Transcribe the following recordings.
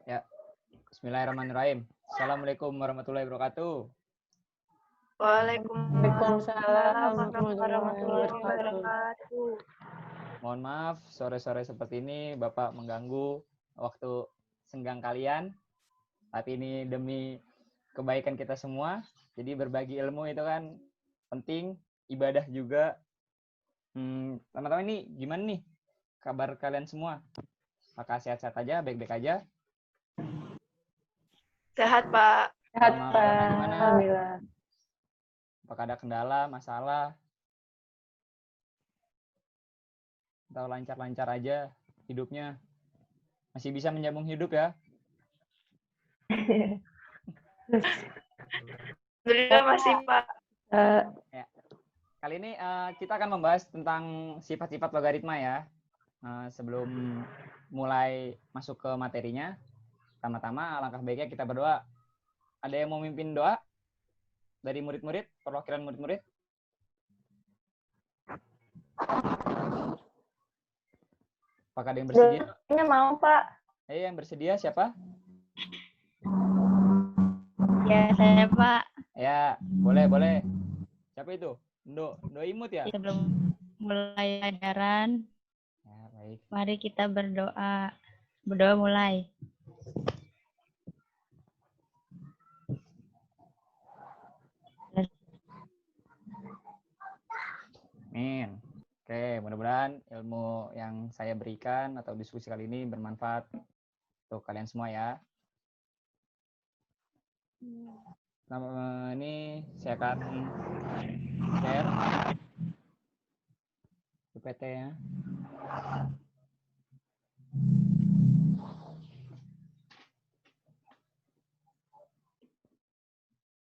Ya, bismillahirrahmanirrahim. Assalamualaikum warahmatullahi wabarakatuh. Waalaikumsalam warahmatullahi wabarakatuh. Mohon maaf, sore-sore seperti ini Bapak mengganggu waktu senggang kalian. Tapi ini demi kebaikan kita semua. Jadi berbagi ilmu itu kan penting, ibadah juga. Teman-teman ini gimana nih kabar kalian semua? Apakah sehat-sehat aja, baik-baik aja? Sehat, Pak. Sehat, Selama Pak. corona gimana? Alhamdulillah. Apakah ada kendala, masalah? Atau lancar-lancar aja hidupnya? Masih bisa menyambung hidup ya? Alhamdulillah masih, Pak. Kali ini kita akan membahas tentang sifat-sifat logaritma ya. Sebelum mulai masuk ke materinya, pertama-tama alangkah baiknya kita berdoa. Ada yang mau mimpin doa dari murid-murid, perwakilan murid-murid? Apakah ada yang bersedia? Mau, Pak. Yang bersedia siapa? Ya, saya Pak. Ya, boleh. Siapa itu? Do imut ya? Sebelum mulai ajaran, ya, baik. Mari kita berdoa. Berdoa mulai. Amin. Oke, mudah-mudahan ilmu yang saya berikan atau diskusi kali ini bermanfaat untuk kalian semua ya. Nah, ini saya akan share PPT-nya.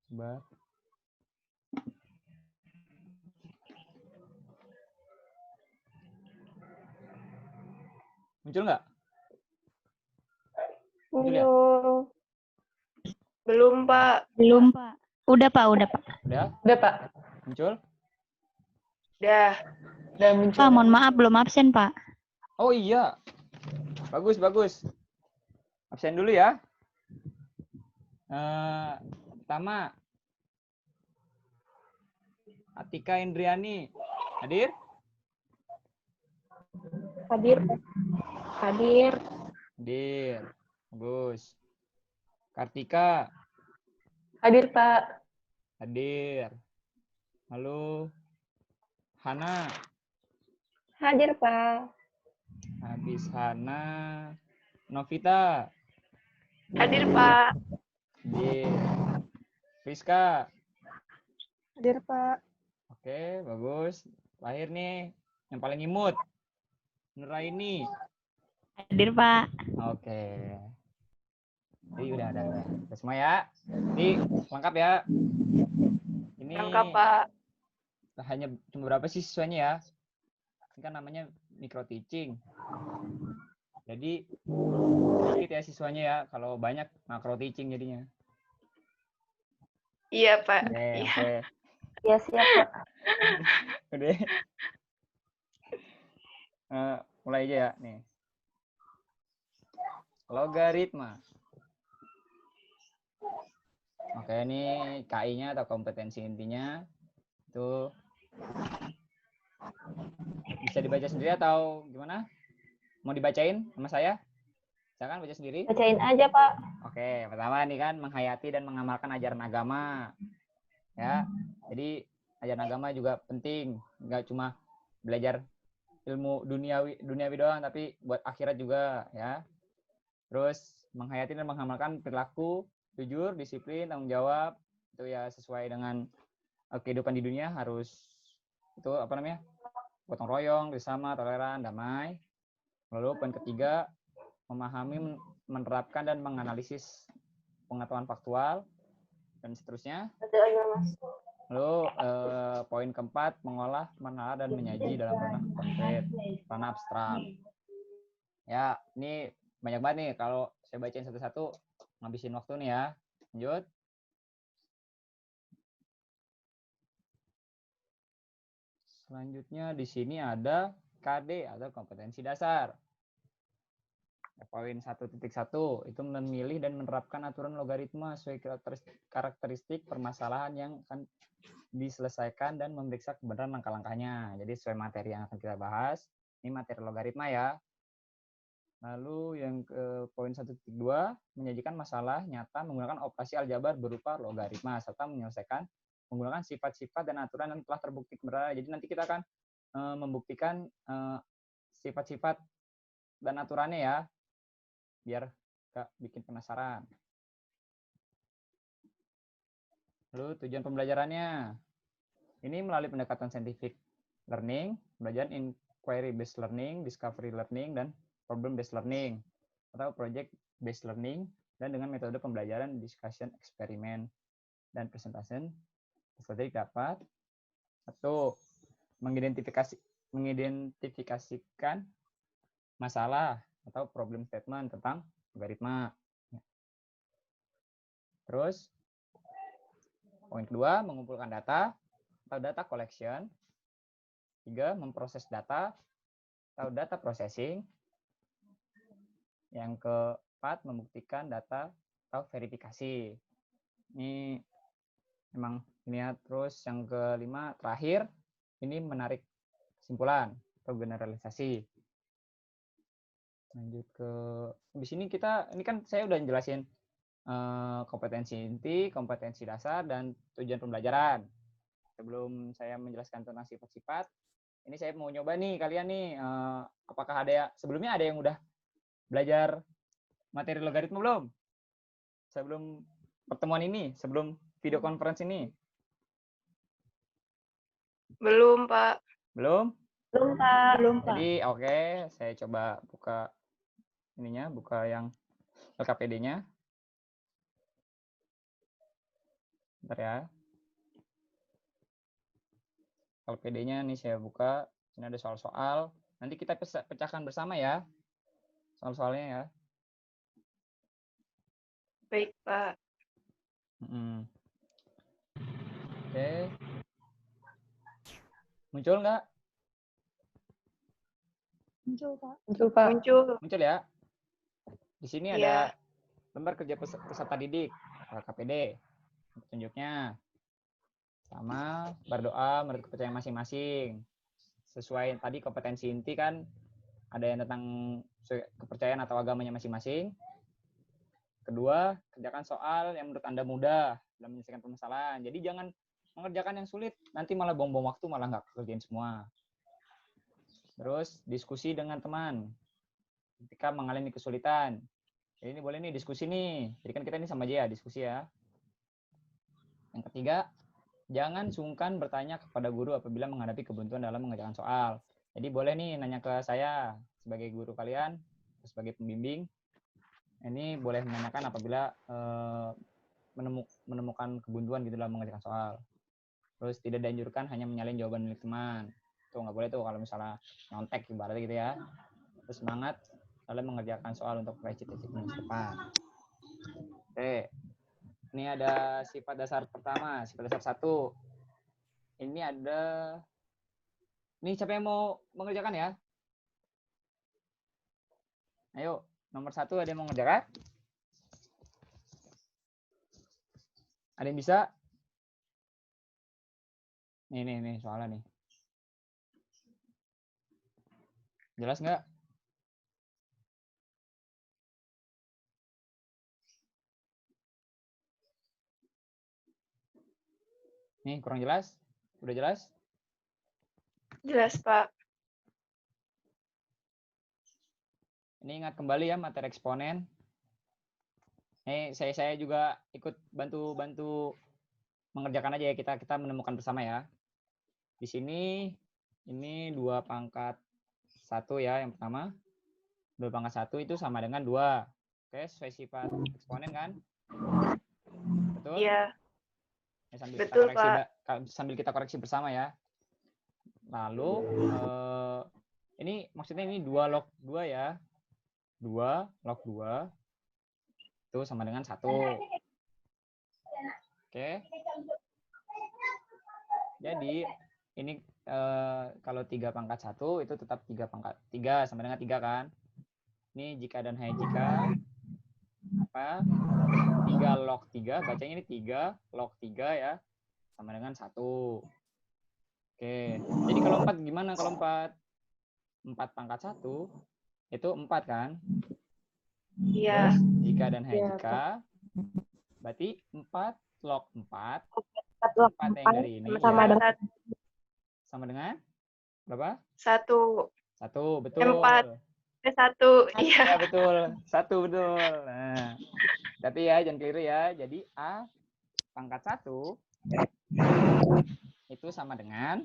Coba. Muncul nggak? Muncul ya? Belum, Pak. Belum, Pak. Udah, Pak. Udah, Pak. Muncul? Udah muncul. Pak, mohon maaf belum absen, Pak. Oh iya. Bagus. Absen dulu ya. Pertama, Atika Indriani. Hadir? Hadir. Bagus. Kartika. Hadir, Pak. Hadir. Halo. Hana. Hadir, Pak. Habis Hana. Novita. hadir, Pak. Hadir. Rizka. Hadir, Pak. Oke, bagus. Lahir nih yang paling imut. Nuraini. Hadir, Pak. Oke. Jadi udah semua ya. Jadi lengkap ya. Ini Lengkap, Pak. hanya cuma berapa sih siswanya ya? Ini kan namanya micro teaching. Jadi sedikit ya siswanya ya. Kalau banyak macro teaching jadinya. Iya, Pak. Oke. Ya, siap, Pak. Udah. Mulai aja ya nih. Logaritma. Oke, ini KI-nya atau kompetensi intinya itu bisa dibaca sendiri atau gimana? Mau dibacain sama saya? Silakan baca sendiri. Bacain aja, Pak. Oke, pertama nih kan menghayati dan mengamalkan ajaran agama. Ya. Jadi ajaran agama juga penting, nggak cuma belajar ilmu duniawi doang, tapi buat akhirat juga ya. Terus menghayati dan mengamalkan perilaku jujur, disiplin, tanggung jawab itu ya sesuai dengan kehidupan di dunia harus itu gotong royong, bersama, toleran, damai. Lalu poin ketiga memahami, menerapkan dan menganalisis pengetahuan faktual dan seterusnya. Lalu poin keempat mengolah, menalar dan menyaji dalam ranah konkret, ranah abstrak. Ya, ini banyak banget nih kalau saya bacain satu-satu ngabisin waktu nih ya. Lanjut. Selanjutnya di sini ada KD atau kompetensi dasar. Poin 1.1 itu memilih dan menerapkan aturan logaritma sesuai karakteristik permasalahan yang akan diselesaikan dan memeriksa kebenaran langkah-langkahnya. Jadi sesuai materi yang akan kita bahas, ini materi logaritma ya. Lalu yang ke poin 1.2, menyajikan masalah nyata menggunakan operasi aljabar berupa logaritma serta menyelesaikan menggunakan sifat-sifat dan aturan yang telah terbukti kebenaran. Jadi nanti kita akan membuktikan sifat-sifat dan aturannya ya, biar gak bikin penasaran. Lalu tujuan pembelajarannya, ini melalui pendekatan scientific learning, pembelajaran inquiry based learning, discovery learning, dan problem based learning atau project based learning, dan dengan metode pembelajaran discussion, eksperimen, dan presentation. Peserta dapat 1. Mengidentifikasikan masalah atau problem statement tentang logaritma. Terus poin kedua, mengumpulkan data atau data collection. 3. Memproses data atau data processing. Yang keempat, membuktikan data atau verifikasi. Ini memang ini ya. Terus yang kelima, terakhir, ini menarik kesimpulan atau generalisasi. Lanjut ke di sini ini kan saya udah jelasin kompetensi inti, kompetensi dasar, dan tujuan pembelajaran. Sebelum saya menjelaskan tentang sifat-sifat, ini saya mau nyoba nih kalian nih, apakah sebelumnya ada yang udah belajar materi logaritma belum? Sebelum pertemuan ini, sebelum video conference ini? Belum, Pak. Belum? Belum, Pak. Belum, Pak. Jadi oke, saya coba buka buka yang LKPD-nya. Bentar ya. LKPD-nya nih saya buka. Ini ada soal-soal. Nanti kita pecahkan bersama ya. Soal-soalnya ya. Baik, Pak. Oke. Muncul nggak? Muncul, Pak. Muncul, Pak. Muncul. Muncul ya. Di sini Iya. ada lembar kerja peserta didik, LKPD. Tunjuknya. Sama berdoa menurut kepercayaan masing-masing. Sesuai tadi kompetensi inti kan, ada yang tentang kepercayaan atau agamanya masing-masing. Kedua, kerjakan soal yang menurut Anda mudah dalam menyelesaikan permasalahan. Jadi jangan mengerjakan yang sulit, nanti malah buang-buang waktu, malah nggak kerjain semua. Terus, diskusi dengan teman ketika mengalami kesulitan. Jadi ini boleh nih diskusi nih. Jadi kan kita ini sama aja ya, diskusi ya. Yang ketiga, jangan sungkan bertanya kepada guru apabila menghadapi kebuntuan dalam mengerjakan soal. Jadi boleh nih nanya ke saya sebagai guru kalian, sebagai pembimbing. Ini boleh menanyakan apabila menemukan kebuntuan gitu dalam mengerjakan soal. Terus tidak dianjurkan hanya menyalin jawaban milik teman. Tuh nggak boleh tuh kalau misalnya nyontek ibaratnya gitu ya. Terus semangat dalam mengerjakan soal untuk meraih cita-cita masa depan. Oke. Ini ada sifat dasar pertama, sifat dasar 1. Ini ada, ini siapa yang mau mengerjakan ya? Ayo, nomor 1 ada yang mau mengerjakan? Ada yang bisa? Nih soalnya nih. Jelas nggak? Nih, kurang jelas? Udah jelas? Jelas, Pak. Ini ingat kembali ya materi eksponen. Saya juga ikut bantu mengerjakan aja ya, kita menemukan bersama ya. Di sini ini 2 pangkat 1 ya yang pertama. 2 pangkat 1 itu sama dengan 2. Oke, sesuai sifat eksponen kan? Betul? Iya. Ya, Betul, Pak. sambil kita koreksi bersama ya. Lalu ini maksudnya ini 2 log 2 ya. 2 log 2 itu sama dengan 1. Oke. Jadi ini kalau 3 pangkat 1 itu tetap 3 sama dengan 3 kan. Ini jika dan hanya jika. Apa? 3 log 3. Bacanya ini 3 log 3 ya. Sama dengan 1. Oke. Jadi kalau 4 gimana kalau 4? 4 pangkat 1 itu 4 kan? Iya. Terus jika dan hanya Iya, jika. Berarti 4 log 4. 4 log 4 yang dari ini sama ya. dengan Sama dengan berapa? 1. 1, betul. 4. 1. Iya. Ya, betul. 1, betul. Nah, tapi ya jangan keliru ya. Jadi A pangkat 1 itu sama dengan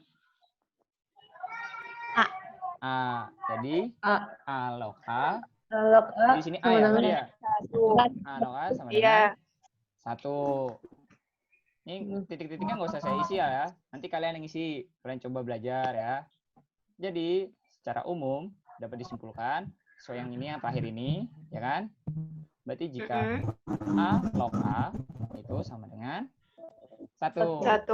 A. Jadi A log A. log A Di sini A sama ya, dengan tadi ya. 1. A log A sama Iya. dengan 1. Ini titik-titiknya nggak usah saya isi ya. Nanti kalian yang isi. Kalian coba belajar ya. Jadi secara umum dapat disimpulkan sesuai yang ini yang terakhir ini, ya kan? Berarti jika A log A itu sama dengan 1. 1.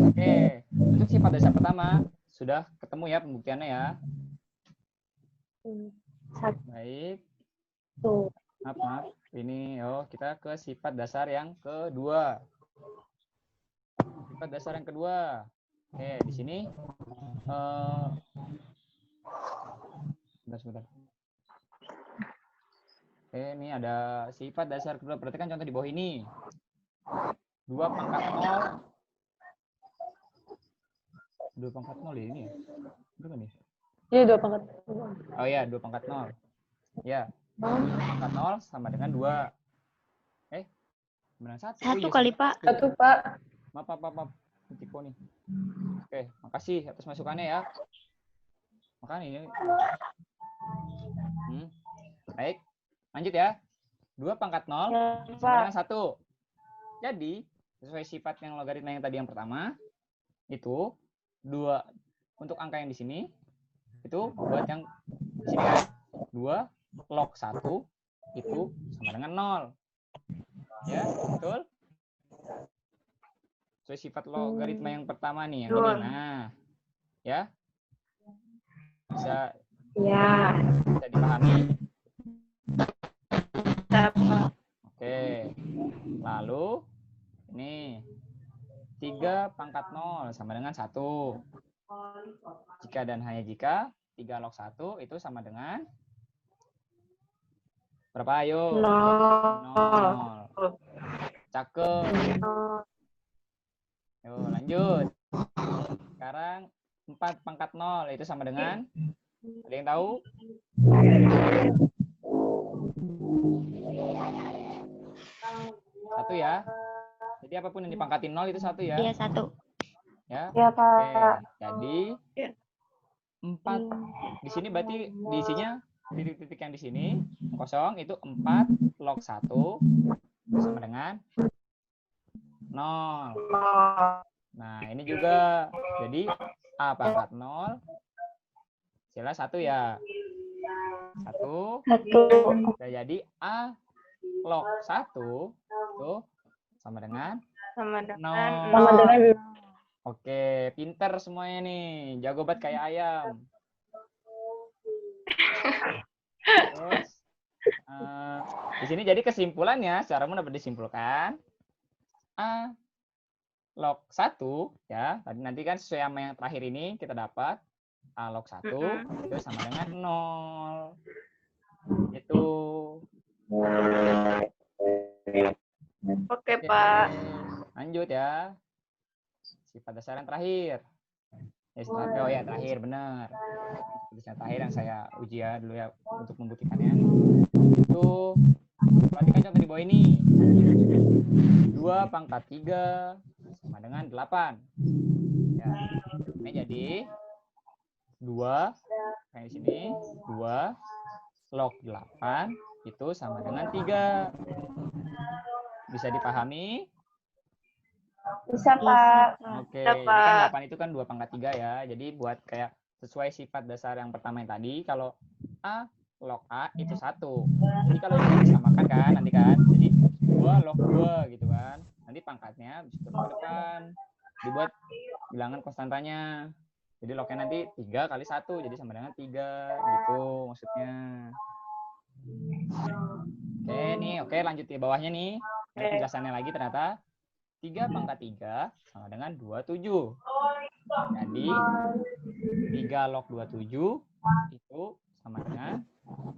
Oke, untuk sifat dasar pertama sudah ketemu ya pembuktiannya ya. Baik. Maaf. Ini kita ke sifat dasar yang kedua. Sifat dasar yang kedua. Oke, di sini sebentar. Oke, ini ada sifat dasar kedua. Perhatikan contoh di bawah ini. 2 pangkat 0. 2 pangkat 0 ini ya? Bukan nih? Iya, 2 pangkat. Oh iya, 2 pangkat 0. Ya, 2 pangkat 0 sama dengan 2. Benar 1. 1 kali, Pak. 1, Pak. Maaf. Tipu nih. Oke, makasih atas masukannya ya. Makanya ini. Baik, lanjut ya. 2 pangkat 0 sama dengan 1. Jadi, sesuai sifat yang logaritma yang tadi yang pertama, itu 2 untuk angka yang di sini, itu buat yang di sini kan. 2 log 1 itu sama dengan 0. Ya, betul? Sesuai sifat logaritma yang pertama nih, yang ini. Nah, ya. Bisa dipahami. Oke. Lalu ini 3 pangkat 0 sama dengan 1. Jika dan hanya jika 3 log 1 itu sama dengan berapa? Ayo. 0. Cakep. Yuk, lanjut. Sekarang 4 pangkat 0 itu sama dengan, ada yang tahu? 1 ya. Jadi apapun yang dipangkatin 0 itu 1 ya. Iya, 1. Ya. Iya, Pak. Oke. Jadi 4 di sini berarti diisinya titik-titik yang di sini kosong itu 4 log 1 itu sama dengan 0. Nah, ini juga. Jadi A pangkat 0 sila 1 ya. 1. Nah, jadi A log 1 itu sama dengan 0. Oke, pinter semuanya nih. Jago banget kayak ayam. Terus di sini jadi kesimpulannya secara umum dapat disimpulkan A log 1 ya. Tadi nanti kan sesuai sama yang terakhir ini kita dapat A log 1 itu sama dengan 0. Itu. Oke, Pak. Lanjut ya. Sifat dasar yang terakhir. Terakhir benar. Sifat dasar terakhir yang saya uji ya dulu ya untuk membuktikannya. Itu perhatikan contoh di bawah ini. 2 pangkat 3 sama dengan 8. Ya. Ini jadi 2 kayak di sini 2 log 8 itu sama dengan 3. Bisa dipahami? Bisa, Pak. Oke, Bisa, ini kan Pak. 8 itu kan 2 pangkat 3 ya. Jadi buat kayak sesuai sifat dasar yang pertama yang tadi, kalau A log A itu 1. Jadi kalau ini disamakan kan nanti kan. Jadi 2 log 2 gitu kan. Nanti pangkatnya bisa turun ke depan. Dibuat bilangan konstantanya. Jadi lognya nanti 3 kali 1 jadi sama dengan 3 gitu maksudnya. nih, oke lanjut di bawahnya nih. Ada penjelasannya lagi ternyata 3 pangkat 3 sama dengan 27. Jadi 3 log 27 itu sama dengan berapa?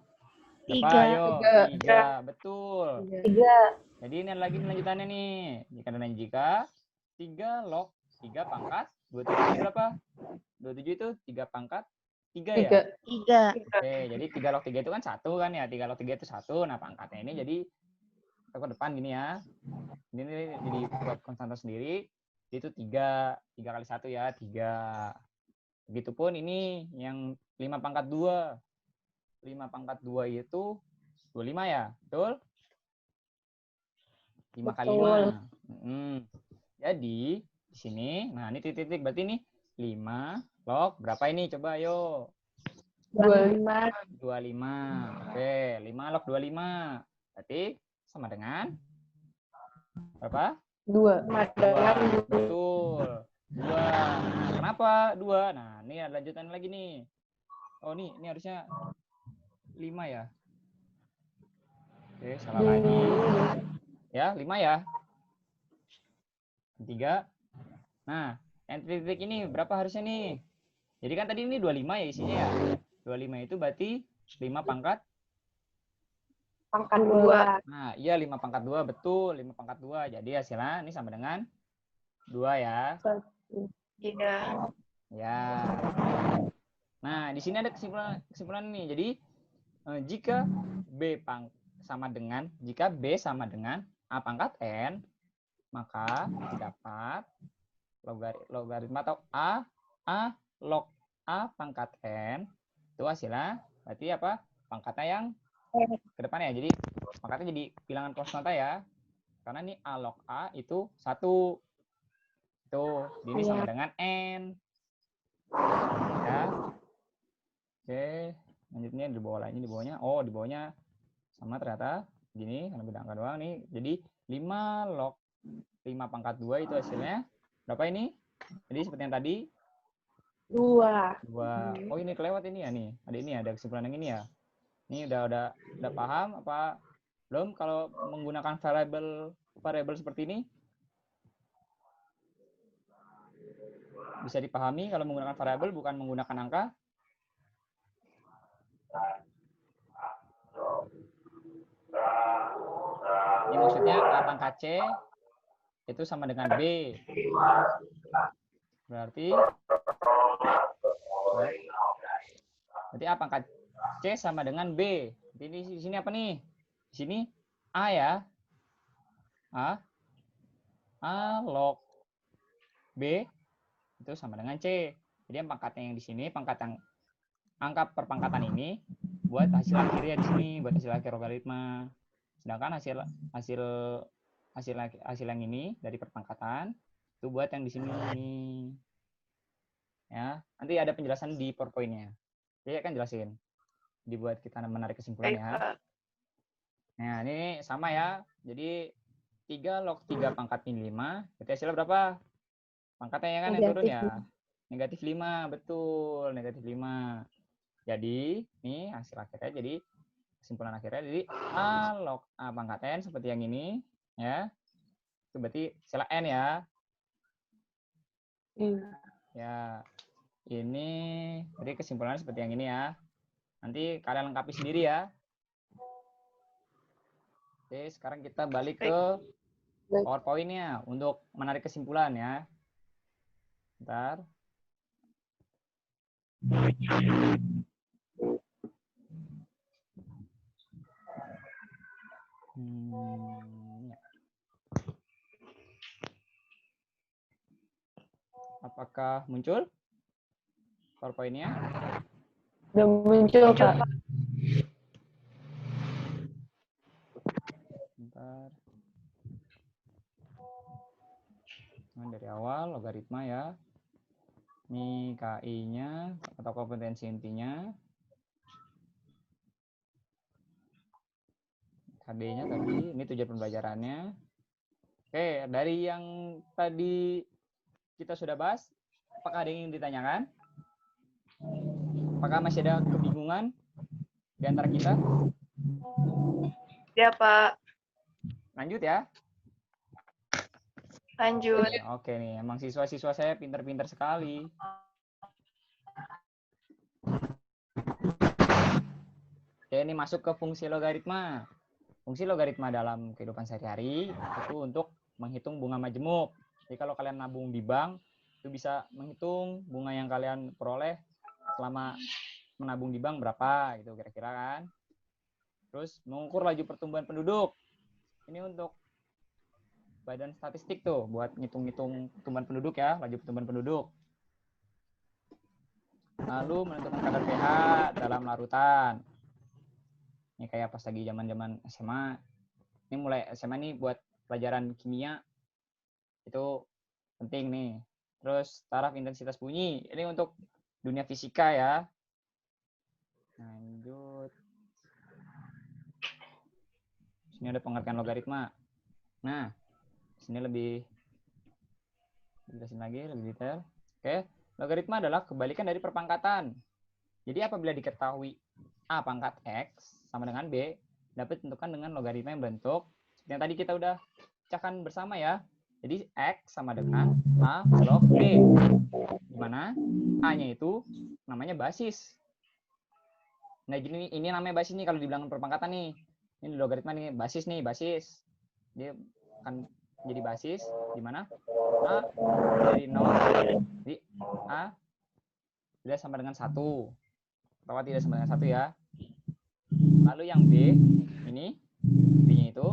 Tiga. Ayo, 3. Betul. 3. Jadi ini ada lagi lanjutannya nih. Jika 3 log 3 pangkat 27 itu berapa? 27 itu 3 pangkat 3 ya? 3. Tiga. Oke, jadi 3 log 3 itu kan 1 kan ya. 3 log 3 itu 1. Nah, pangkatnya ini jadi kita ke depan gini ya. Ini jadi buat konstanta sendiri. Itu 3. 3 kali 1 ya, 3. Begitupun ini yang 5 pangkat 2. 5 pangkat 2 itu 25 ya? Betul? 5 kali 5. Jadi, di sini, nah ini titik-titik. Berarti ini 5 log, berapa ini? Coba ayo. 25. 25. Oke, 5 log 25. Berarti sama dengan berapa? 2. 2. Betul. 2. Nah, kenapa 2? Nah, ini ada lanjutan lagi nih. Oh, ini harusnya 5 ya. Oke, salah lagi. Ya, 5 ya. 3. Nah, yang titik ini berapa harusnya nih? Jadi kan tadi ini 25 ya isinya ya. 25 itu berarti 5 pangkat Pangkat 2. Nah, iya 5 pangkat 2, betul. 5 pangkat 2. Jadi hasilnya ini sama dengan 2 ya. Iya. Ya. Nah, di sini ada kesimpulan nih. Jadi, jika B sama dengan A pangkat N, maka didapat logaritma atau A log A pangkat N. Itu hasilnya berarti apa? Pangkatnya yang ke depannya. Jadi pangkatnya jadi bilangan konstanta ya. Karena ini A log A itu 1. Tuh, ini sama dengan N. Ya. Oke, lanjutnya di bawah lainnya di bawahnya. Oh, di bawahnya sama ternyata gini, karena beda angka doang nih. Jadi 5 log 5 pangkat 2 itu hasilnya berapa ini? Jadi seperti yang tadi 2. Oh, ini kelewat ini ya nih. Ada ini ada kesimpulan yang ini ya. Ini udah paham apa belum kalau menggunakan variabel seperti ini? Bisa dipahami kalau menggunakan variabel bukan menggunakan angka? Ini maksudnya A pangkat C itu sama dengan B. Berarti A pangkat C sama dengan B. Jadi di sini apa nih? Di sini A ya. A log B itu sama dengan C. Jadi yang pangkatnya yang di sini, angka perpangkatan ini buat hasil akhirnya di sini, buat hasil akhir logaritma. Sedangkan hasil yang ini dari perpangkatan itu buat yang di sini. Ya, nanti ada penjelasan di PowerPoint-nya. Jadi akan jelasin. Dibuat kita menarik kesimpulan ya. Nah, ini sama ya. Jadi 3 log 3 pangkat min 5, berarti hasilnya berapa? Pangkatnya ya kan yang turun ya. Negatif 5, betul, negatif 5. Jadi, ini hasil akhirnya jadi kesimpulan akhirnya jadi A log A pangkat N seperti yang ini ya. Itu berarti hasil N ya. Ya. Ini jadi kesimpulannya seperti yang ini ya. Nanti kalian lengkapi sendiri ya. Oke, sekarang kita balik ke PowerPoint-nya untuk menarik kesimpulan ya. Bentar. Ya. Apakah muncul PowerPoint-nya? Udah muncul, Pak. Bentar. Nah, dari awal logaritma ya. Ini KI-nya atau kompetensi intinya. HD-nya tadi, ini tujuan pembelajarannya. Oke, dari yang tadi kita sudah bahas, apakah ada yang ingin ditanyakan? Apakah masih ada kebingungan di antara kita? Ya, Pak. Lanjut ya. Lanjut. Oke nih, emang siswa-siswa saya pinter-pinter sekali. Oke, ini masuk ke fungsi logaritma. Fungsi logaritma dalam kehidupan sehari-hari itu untuk menghitung bunga majemuk. Jadi kalau kalian nabung di bank, itu bisa menghitung bunga yang kalian peroleh selama menabung di bank berapa gitu kira-kira kan. Terus mengukur laju pertumbuhan penduduk. Ini untuk badan statistik tuh buat ngitung-ngitung pertumbuhan penduduk ya, laju pertumbuhan penduduk. Lalu menentukan kadar pH dalam larutan. Ini kayak pas lagi zaman-zaman SMA. Ini mulai SMA nih buat pelajaran kimia itu penting nih. Terus taraf intensitas bunyi. Ini untuk dunia fisika ya. Lanjut. Sini ada pengertian logaritma. Nah, sini lebih jelasin lagi, lebih detail. Oke, logaritma adalah kebalikan dari perpangkatan. Jadi apabila diketahui A pangkat X sama dengan B, dapat ditentukan dengan logaritma yang bentuk seperti yang tadi kita udah pecahkan bersama ya. Jadi X sama dengan A log B. Di mana A-nya itu namanya basis. Nah, ini namanya basis nih kalau dibilang perpangkatan nih. Ini logaritma nih, basis nih, basis. Dia akan jadi basis di mana A dari 0, jadi A tidak sama dengan 1. Atau tidak sama dengan 1 ya. Lalu yang B, ini B-nya itu,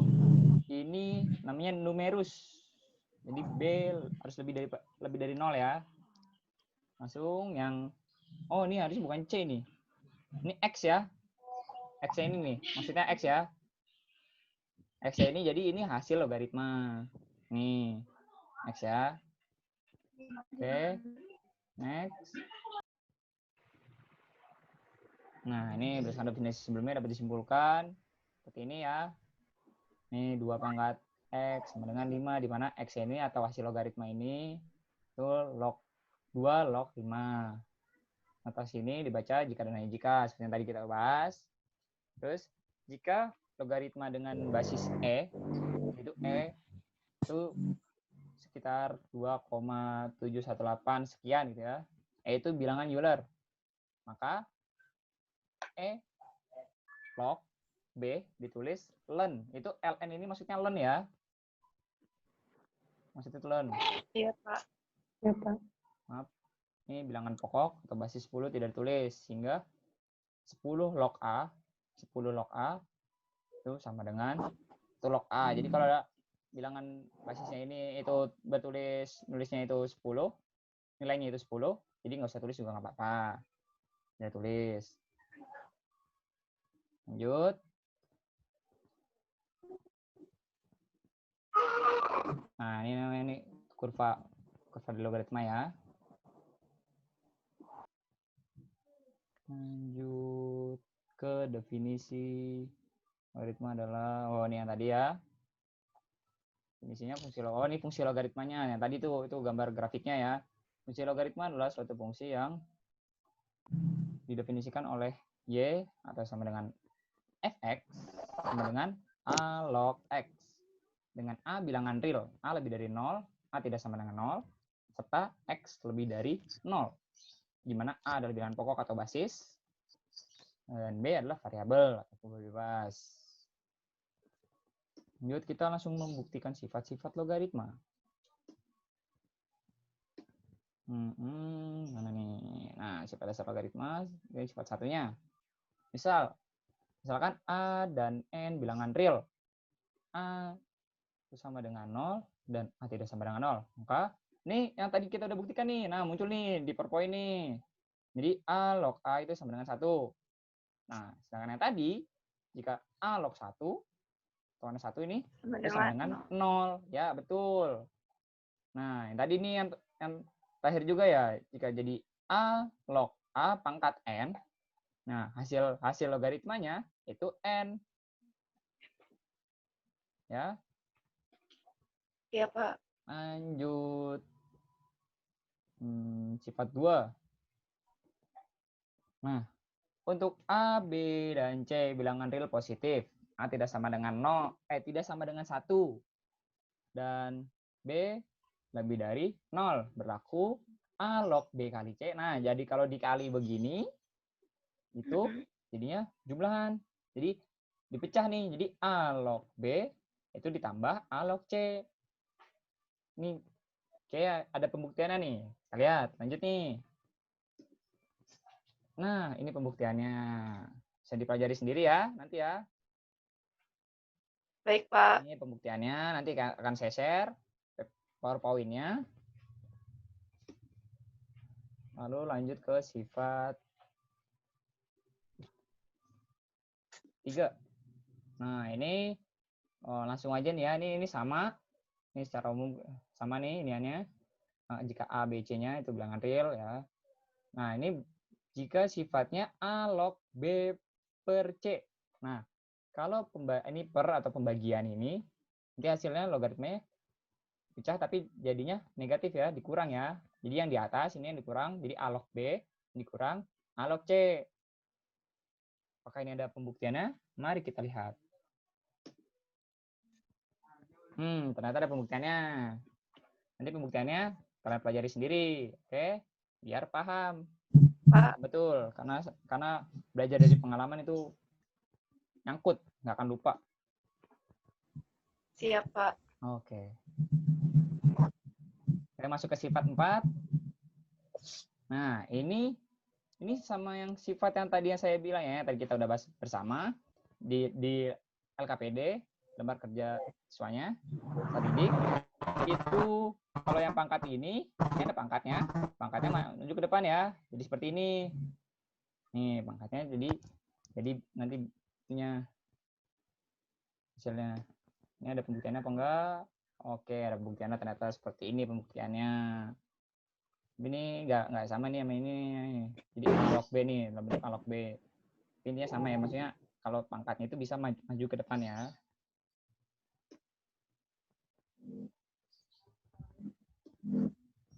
ini namanya numerus. Jadi B harus lebih dari 0 ya. Langsung yang, oh ini harus bukan C nih. Ini X ya. X ini nih, maksudnya X ya. X ini jadi ini hasil logaritma. Nih, X ya. Oke, next. Nah, ini berdasarkan definisi sebelumnya dapat disimpulkan seperti ini ya. Ini 2 pangkat X sama dengan 5, di mana X ini atau hasil logaritma ini itu log 2 log 5. Atas sini dibaca jika dan hanya jika, seperti yang tadi kita bahas. Terus, jika logaritma dengan basis E, itu E itu sekitar 2,718 sekian gitu ya. E itu bilangan Euler. Maka E log B ditulis ln. Itu ln ini maksudnya ln ya. Maksudnya itu ln. Iya, Pak. Ya, Pak. Maaf. Ini bilangan pokok atau basis 10 tidak ditulis. Sehingga 10 log A, 10 log A itu sama dengan 1 log A. Jadi kalau ada bilangan basisnya ini itu nulisnya itu 10, nilainya itu 10, jadi nggak usah tulis juga nggak apa-apa. Tidak tulis. Lanjut. Nah, ini namanya ini kurva di logaritma ya. Lanjut ke definisi logaritma adalah, oh ini yang tadi ya. Definisinya ini fungsi logaritmanya. Yang tadi itu gambar grafiknya ya. Fungsi logaritma adalah suatu fungsi yang didefinisikan oleh Y atau sama dengan fx sama dengan A log X. Dengan A bilangan real, A lebih dari 0, A tidak sama dengan 0, serta X lebih dari 0. Di mana A adalah bilangan pokok atau basis, dan B adalah variabel atau variabel bebas. Lanjut, kita langsung membuktikan sifat-sifat logaritma. Mana nih? Nah, sifat dasar logaritma, ini sifat satunya. Misalkan A dan N bilangan real. A itu sama dengan 0 dan A tidak sama dengan 0. Maka ini yang tadi kita udah buktikan nih. Nah, muncul nih di PowerPoint nih. Jadi A log A itu sama dengan 1. Nah, sedangkan yang tadi, jika A log 1, tuan 1 ini itu sama dengan 0. Ya, betul. Nah, yang tadi nih yang terakhir juga ya, jika jadi A log A pangkat N, nah hasil logaritmanya itu N. Ya. Iya, Pak. Lanjut. Sifat 2. Nah, untuk A, B, dan C bilangan real positif. A tidak sama dengan tidak sama dengan 1. Dan B lebih dari 0. Berlaku A log B kali C. Nah, jadi kalau dikali begini, itu jadinya jumlahan. Jadi dipecah nih. Jadi A log B itu ditambah A log C. Ini kayak ada pembuktiannya nih. Kita lihat, lanjut nih. Nah, ini pembuktiannya. Bisa dipelajari sendiri ya, nanti ya. Baik, Pak. Ini pembuktiannya, nanti akan saya share PowerPoint-nya. Lalu lanjut ke sifat 3. Nah, ini langsung aja nih ya. Ini sama. Ini secara umum sama nih iniannya. Jika A, B, C-nya itu bilangan real ya. Nah, ini jika sifatnya A log B per C. Nah, kalau ini per atau pembagian ini hasilnya logaritmanya pecah tapi jadinya negatif ya, dikurang ya. Jadi yang di atas ini yang dikurang, jadi A log B dikurang A log C. Apakah ini ada pembuktiannya? Mari kita lihat. Ternyata ada pembuktiannya. Nanti pembuktiannya kalian pelajari sendiri, oke? Biar paham. Pak. Betul, karena belajar dari pengalaman itu nyangkut, nggak akan lupa. Siap, Pak. Oke. Saya masuk ke sifat 4. Nah, ini sama yang sifat yang tadi yang saya bilang ya, tadi kita udah bahas bersama di LKPD, lembar kerja siswanya, didik. Itu kalau yang pangkat ini ada pangkatnya menuju ke depan ya. Jadi seperti ini. Nih, pangkatnya jadi nanti punya hasilnya. Ini ada pembuktiannya apa enggak? Oke, ada pembuktiannya, ternyata seperti ini pembuktiannya. Ini enggak sama nih sama ini. Jadi A log B nih, dalam bentuk A log B. Intinya sama ya, maksudnya kalau pangkatnya itu bisa maju ke depan ya.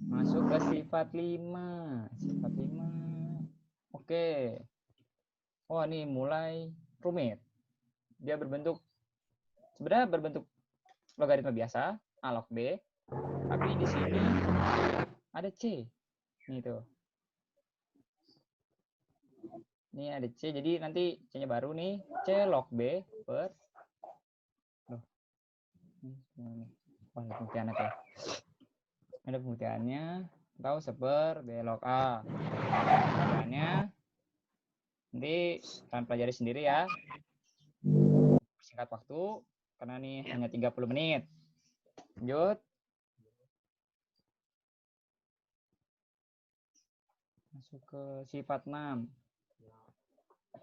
Masuk ke sifat 5. Sifat 5. Oke. Oh, ini mulai rumit. Dia sebenarnya berbentuk logaritma biasa, A log B. Tapi di sini ada C. Ini tuh. Ini ada C, jadi nanti C-nya baru nih. C log B per... Oh, ada pembuktiannya tuh. Ada pembuktiannya. Tahu seper B log A. Pembuktiannya nanti kalian pelajari sendiri ya. Singkat waktu, karena ini hanya 30 menit. Lanjut. Masuk ke sifat 6.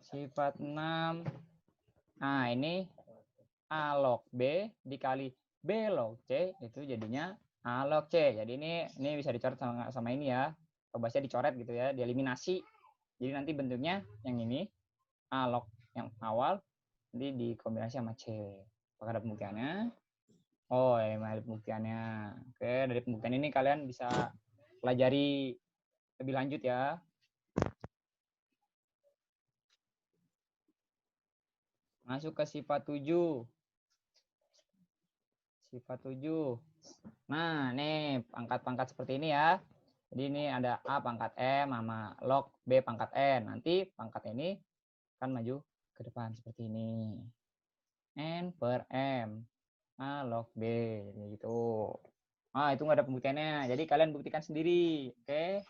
Sifat 6. Nah, ini A log B dikali B log C, itu jadinya A log C. Jadi ini bisa dicoret sama ini ya. Bahasanya dicoret gitu ya, dieliminasi. Jadi nanti bentuknya yang ini, A log yang awal, nanti dikombinasi sama C. Apakah ada pembuktiannya? Oh, ya, ada pembuktiannya. Oke, dari pembuktian ini kalian bisa pelajari lebih lanjut ya. Masuk ke sifat 7. Sifat 7. Nah, nih pangkat-pangkat seperti ini ya. Jadi ini ada A pangkat M sama log B pangkat N. Nanti pangkat ini akan maju ke depan seperti ini. N per M. A log B. Gitu. Ah, itu nggak ada pembuktiannya. Jadi kalian buktikan sendiri. Oke.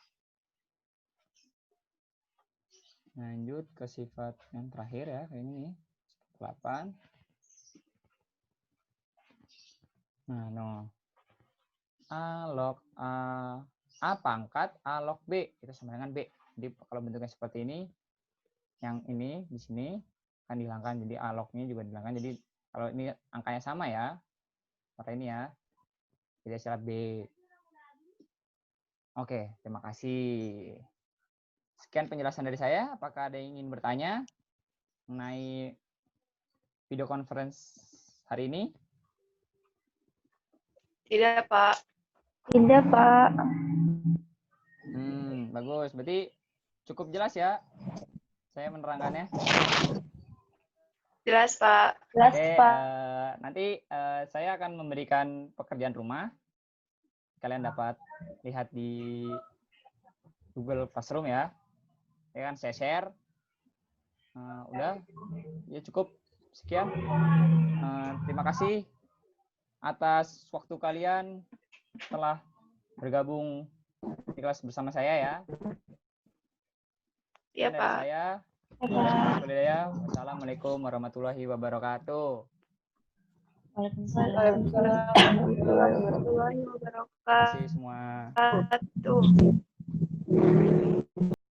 Lanjut ke sifat yang terakhir ya. Kayak ini nih. 8. Nah, no. A log A pangkat A log B itu sama dengan B. Jadi kalau bentuknya seperti ini, yang ini di sini akan dihilangkan. Jadi A log-nya juga dihilangkan. Jadi kalau ini angkanya sama ya, maka ini ya. Jadi hasilnya B. Oke, terima kasih. Sekian penjelasan dari saya. Apakah ada yang ingin bertanya mengenai video conference hari ini? Tidak, Pak. Tidak, Pak. Bagus. Berarti cukup jelas ya saya menerangkannya. Jelas, Pak. Jelas, Oke, Pak. nanti saya akan memberikan pekerjaan rumah. Kalian dapat lihat di Google Classroom ya. Ya kan, saya share. Udah, ya cukup. Sekian. Terima kasih atas waktu kalian telah bergabung di kelas bersama saya ya. Iya, Sekian dari Pak. saya. Wassalamualaikum warahmatullahi wabarakatuh. Waalaikumsalam. Warahmatullahi Terima wabarakatuh. kasih semua.